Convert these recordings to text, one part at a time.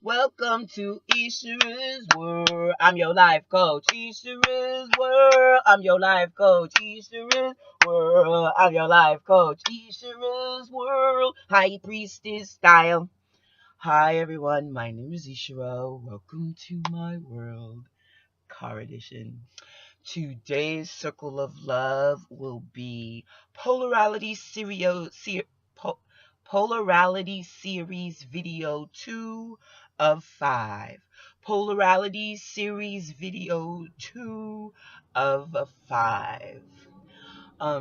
Welcome to Ishira's World. I'm your life coach. Ishira's World. I'm your life coach. Ishira's World. I'm your life coach. Ishira's World. High priestess style. Hi everyone, my name is Ishiro. Welcome to my world. Car edition. Today's circle of love will be polarity polarity series video 2 of 5. Polarity series video 2 of 5.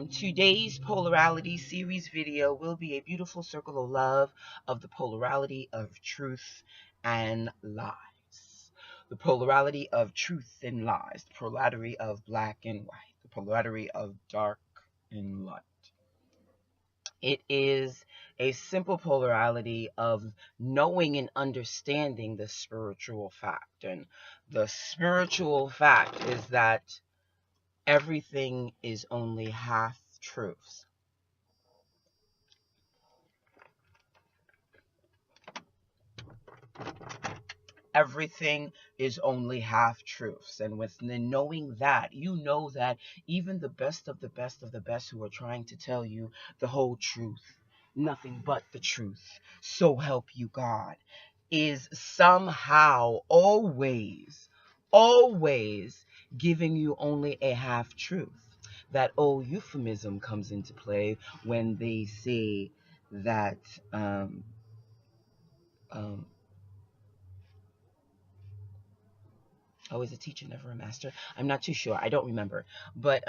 Today's polarity series video will be a beautiful circle of love of the polarity of truth and lies. The polarity of truth and lies. The polarity of black and white. The polarity of dark and light. It is a simple polarity of knowing and understanding the spiritual fact. And the spiritual fact is that everything is only half truths. Everything is only half truths. And with knowing that, you know that even the best of the best of the best who are trying to tell you the whole truth, nothing but the truth, so help you God, is somehow always giving you only a half truth. That old euphemism comes into play when they say that um, always a teacher, never a master. I'm not too sure. I don't remember. But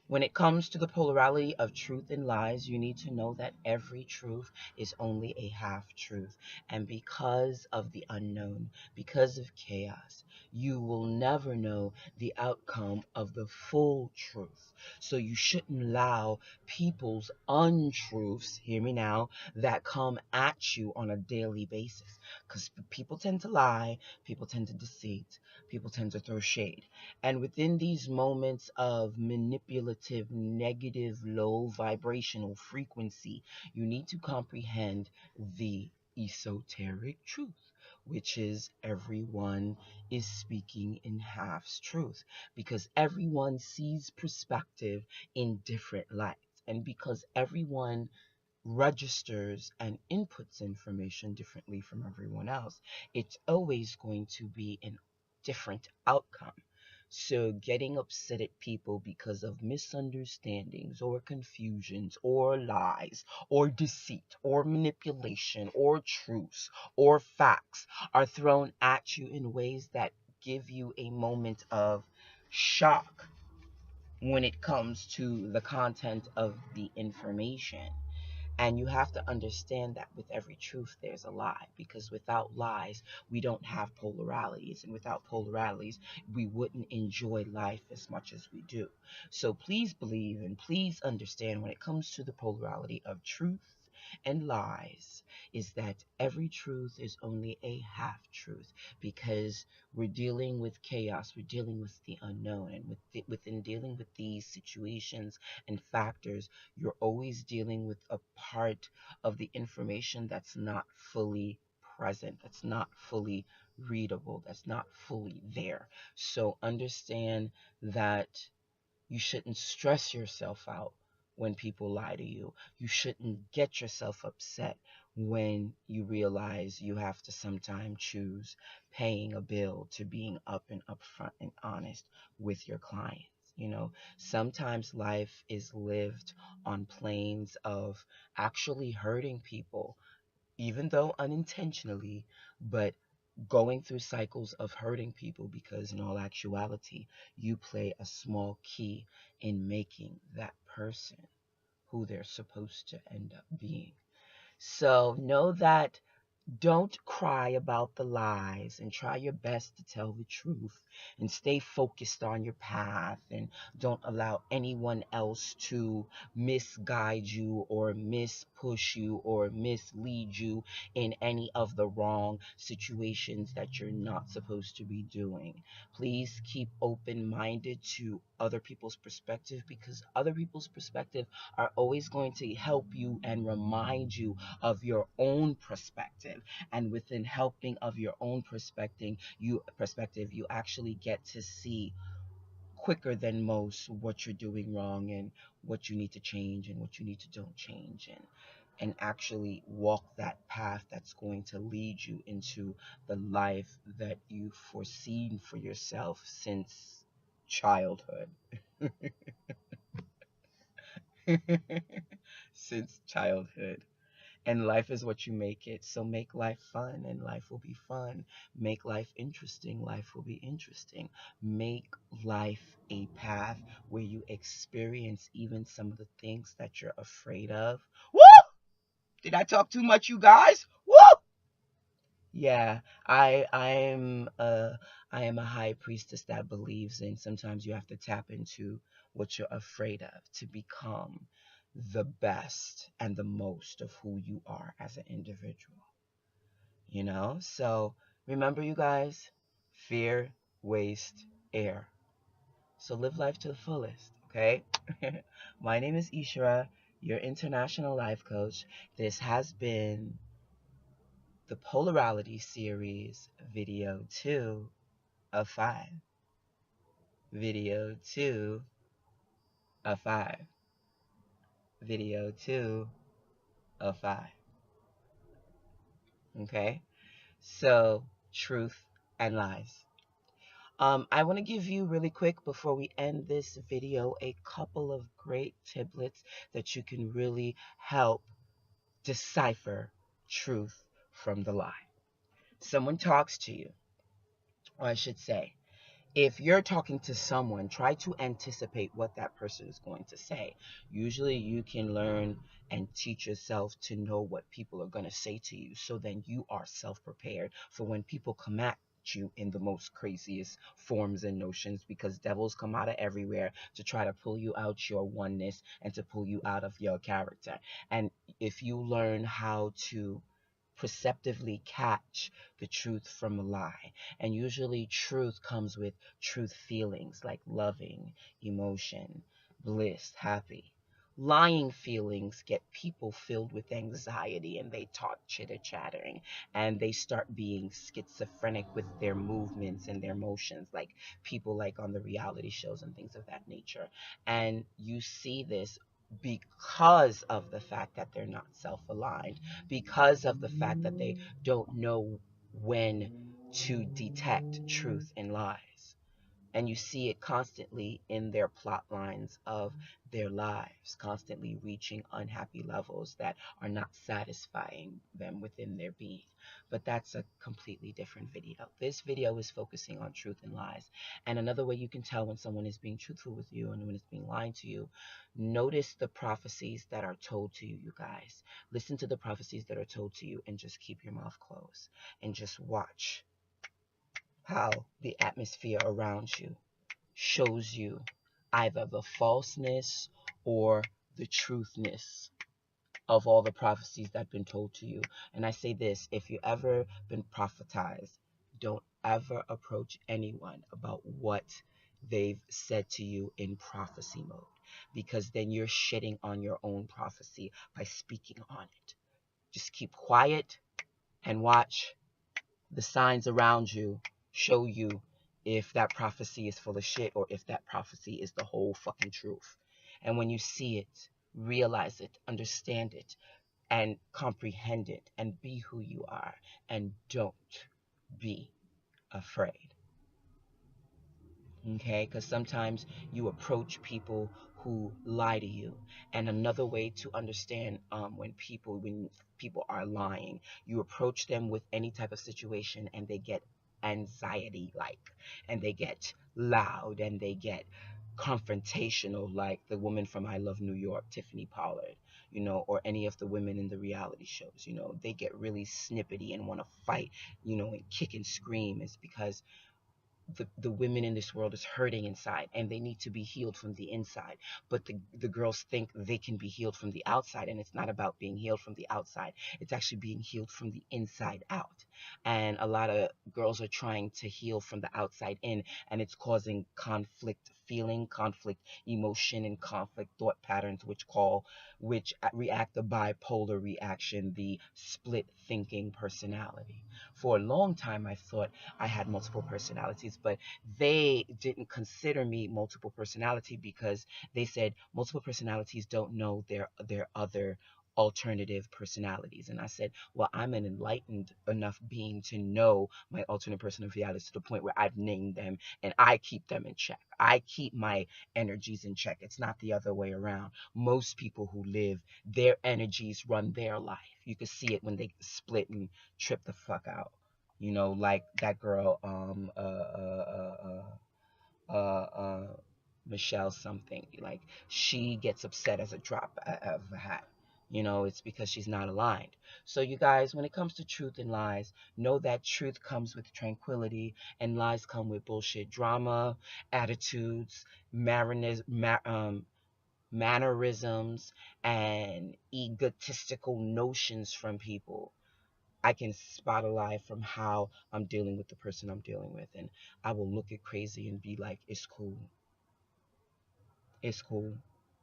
when it comes to the polarity of truth and lies, you need to know that every truth is only a half truth. And because of the unknown, because of chaos, you will never know the outcome of the full truth. So you shouldn't allow people's untruths, hear me now, that come at you on a daily basis. Because people tend to lie, people tend to deceit, people tend to throw shade. And within these moments of manipulative, negative, low vibrational frequency, you need to comprehend the esoteric truth, which is everyone is speaking in halves truth, because everyone sees perspective in different lights. And because everyone registers and inputs information differently from everyone else, it's always going to be an different outcome. So getting upset at people because of misunderstandings or confusions or lies or deceit or manipulation or truths or facts are thrown at you in ways that give you a moment of shock when it comes to the content of the information. And you have to understand that with every truth, there's a lie, because without lies, we don't have polarities. And without polarities, we wouldn't enjoy life as much as we do. So please believe and please understand when it comes to the polarity of truth and lies, is that every truth is only a half truth, because we're dealing with chaos, we're dealing with the unknown, and within dealing with these situations and factors, you're always dealing with a part of the information that's not fully present, that's not fully readable, that's not fully there. So understand that you shouldn't stress yourself out when people lie to you. You shouldn't get yourself upset when you realize you have to sometimes choose paying a bill to being up and upfront and honest with your clients. Sometimes life is lived on planes of actually hurting people, even though unintentionally, but going through cycles of hurting people, because in all actuality, you play a small key in making that person who they're supposed to end up being. So know that, don't cry about the lies, and try your best to tell the truth and stay focused on your path, and don't allow anyone else to misguide you or push you or mislead you in any of the wrong situations that you're not supposed to be doing. Please keep open-minded to other people's perspective, because other people's perspective are always going to help you and remind you of your own perspective. And within helping of your own perspective, you actually get to see quicker than most what you're doing wrong and what you need to change and what you need to don't change, and actually walk that path that's going to lead you into the life that you've foreseen for yourself since childhood. Since childhood. And life is what you make it. So make life fun, and life will be fun. Make life interesting, life will be interesting. Make life a path where you experience even some of the things that you're afraid of. Woo! Did I talk too much, you guys? Woo! Yeah, I am a high priestess that believes in sometimes you have to tap into what you're afraid of to become the best and the most of who you are as an individual. So remember, you guys, fear wastes air. So live life to the fullest, okay? My name is Ishra, your international life coach. This has been the Polarity Series, video 2 of 5. Video 2 of 5. Video 2 of 5. Okay? So, truth and lies. I want to give you really quick before we end this video a couple of great tiplets that you can really help decipher truth from the lie. Someone talks to you, or I should say, if you're talking to someone, try to anticipate what that person is going to say. Usually you can learn and teach yourself to know what people are going to say to you, so then you are self-prepared for when people come at you in the most craziest forms and notions, because devils come out of everywhere to try to pull you out your oneness and to pull you out of your character. And if you learn how to perceptively catch the truth from a lie. And usually truth comes with truth feelings like loving, emotion, bliss, happy. Lying feelings get people filled with anxiety, and they talk chitter-chattering, and they start being schizophrenic with their movements and their motions, like people like on the reality shows and things of that nature. And you see this because of the fact that they're not self-aligned, because of the fact that they don't know when to detect truth and lies. And you see it constantly in their plot lines of their lives, constantly reaching unhappy levels that are not satisfying them within their being. But that's a completely different video. This video is focusing on truth and lies. And another way you can tell when someone is being truthful with you and when it's being lying to you, notice the prophecies that are told to you, you guys. Listen to the prophecies that are told to you and just keep your mouth closed and just watch how the atmosphere around you shows you either the falseness or the truthness of all the prophecies that have been told to you. And I say this, if you ever been prophetized, don't ever approach anyone about what they've said to you in prophecy mode, because then you're shitting on your own prophecy by speaking on it. Just keep quiet and watch the signs around you show you if that prophecy is full of shit or if that prophecy is the whole fucking truth. And when you see it, realize it, understand it, and comprehend it, and be who you are, and don't be afraid. Okay, because sometimes you approach people who lie to you. And another way to understand when people are lying, you approach them with any type of situation and they get anxiety like, and they get loud, and they get confrontational, like the woman from I Love New York, Tiffany Pollard, or any of the women in the reality shows. They get really snippety and want to fight, and kick and scream. Is because the women in this world is hurting inside and they need to be healed from the inside. But the girls think they can be healed from the outside, and it's not about being healed from the outside. It's actually being healed from the inside out. And a lot of girls are trying to heal from the outside in, and it's causing conflict feeling, conflict emotion, and conflict thought patterns, which react the bipolar reaction, the split thinking personality. For a long time, I thought I had multiple personalities, but they didn't consider me multiple personality because they said multiple personalities don't know their other alternative personalities. And I said, well, I'm an enlightened enough being to know my alternate personalities to the point where I've named them and I keep them in check. I keep my energies in check. It's not the other way around. Most people who live, their energies run their life. You can see it when they split and trip the fuck out. Like that girl, uh, Michelle something. Like, she gets upset as a drop of a hat. It's because she's not aligned. So, you guys, when it comes to truth and lies, know that truth comes with tranquility and lies come with bullshit drama, attitudes, mannerisms, and egotistical notions from people. I can spot a lie from how I'm dealing with the person I'm dealing with, and I will look at crazy and be like, it's cool. It's cool.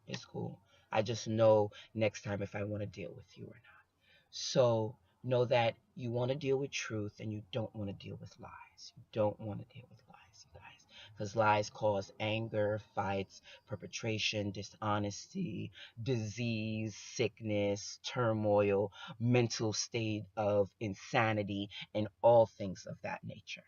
It's cool. I just know next time if I want to deal with you or not. So know that you want to deal with truth and you don't want to deal with lies. You don't want to deal with lies, you guys. Because lies cause anger, fights, perpetration, dishonesty, disease, sickness, turmoil, mental state of insanity, and all things of that nature.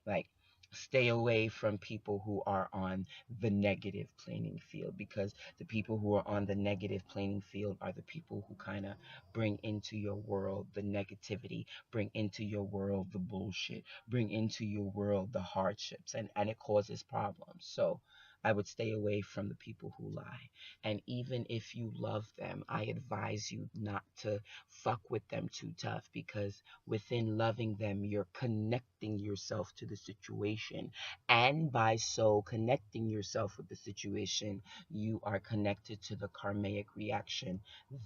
Like, stay away from people who are on the negative playing field, because the people who are on the negative playing field are the people who kind of bring into your world the negativity, bring into your world the bullshit, bring into your world the hardships, and it causes problems. So I would stay away from the people who lie. And even if you love them, I advise you not to fuck with them too tough, because within loving them, you're connecting yourself to the situation. And by so connecting yourself with the situation, you are connected to the karmic reaction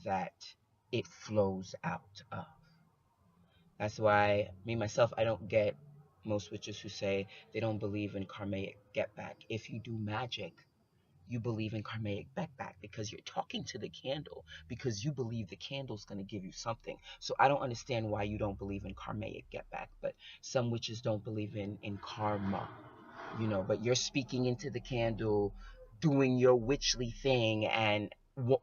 that it flows out of. That's why, me, myself, I don't get most witches who say they don't believe in karmic get back. If you do magic, you believe in karmic get back because you're talking to the candle, because you believe the candle's going to give you something. So I don't understand why you don't believe in karmic get back. But some witches don't believe in karma, but you're speaking into the candle, doing your witchly thing, and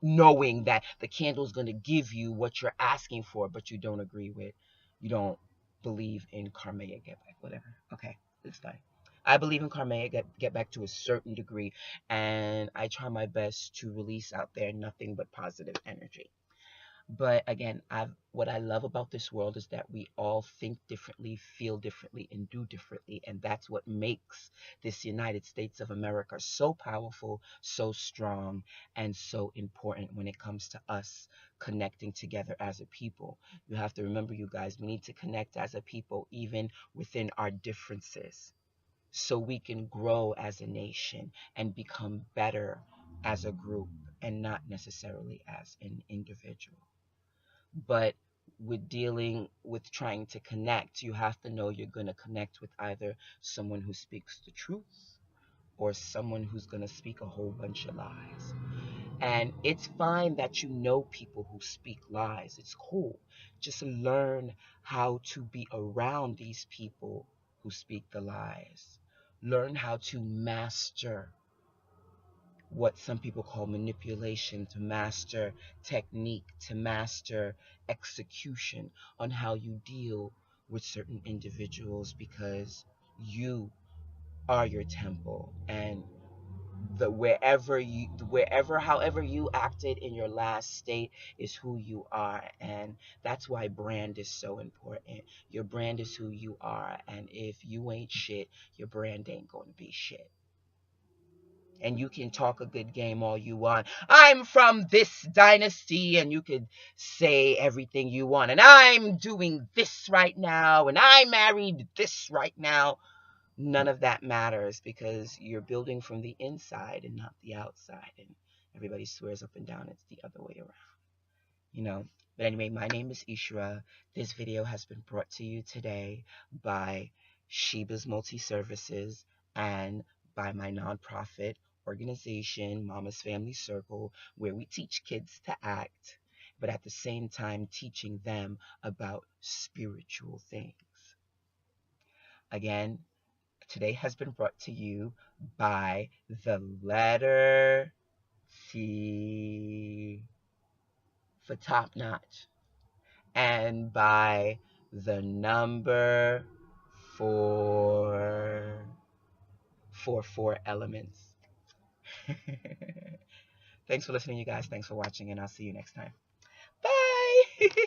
knowing that the candle's going to give you what you're asking for, but you don't agree with. You don't believe in karmic get back, whatever. Okay, it's fine. I believe in karmic get back to a certain degree, and I try my best to release out there nothing but positive energy. But again, what I love about this world is that we all think differently, feel differently, and do differently. And that's what makes this United States of America so powerful, so strong, and so important when it comes to us connecting together as a people. You have to remember, you guys, we need to connect as a people, even within our differences, so we can grow as a nation and become better as a group and not necessarily as an individual. But with dealing with trying to connect, you have to know you're going to connect with either someone who speaks the truth or someone who's going to speak a whole bunch of lies. And it's fine that you know people who speak lies. It's cool. Just learn how to be around these people who speak the lies. Learn how to master what some people call manipulation, to master technique, to master execution on how you deal with certain individuals, because you are your temple, and however you acted in your last state is who you are. And that's why brand is so important. Your brand is who you are, and if you ain't shit, your brand ain't gonna be shit. And you can talk a good game all you want. I'm from this dynasty, and you could say everything you want. And I'm doing this right now, and I married this right now. none of that matters because you're building from the inside and not the outside. And everybody swears up and down it's the other way around, you know. But anyway, my name is Ishra. This video has been brought to you today by Sheba's Multi Services and by my nonprofit organization, Mama's Family Circle, where we teach kids to act, but at the same time teaching them about spiritual things. Again, today has been brought to you by the letter C for top notch and by the number 4 elements. Thanks for listening, you guys. Thanks for watching, and I'll see you next time. Bye.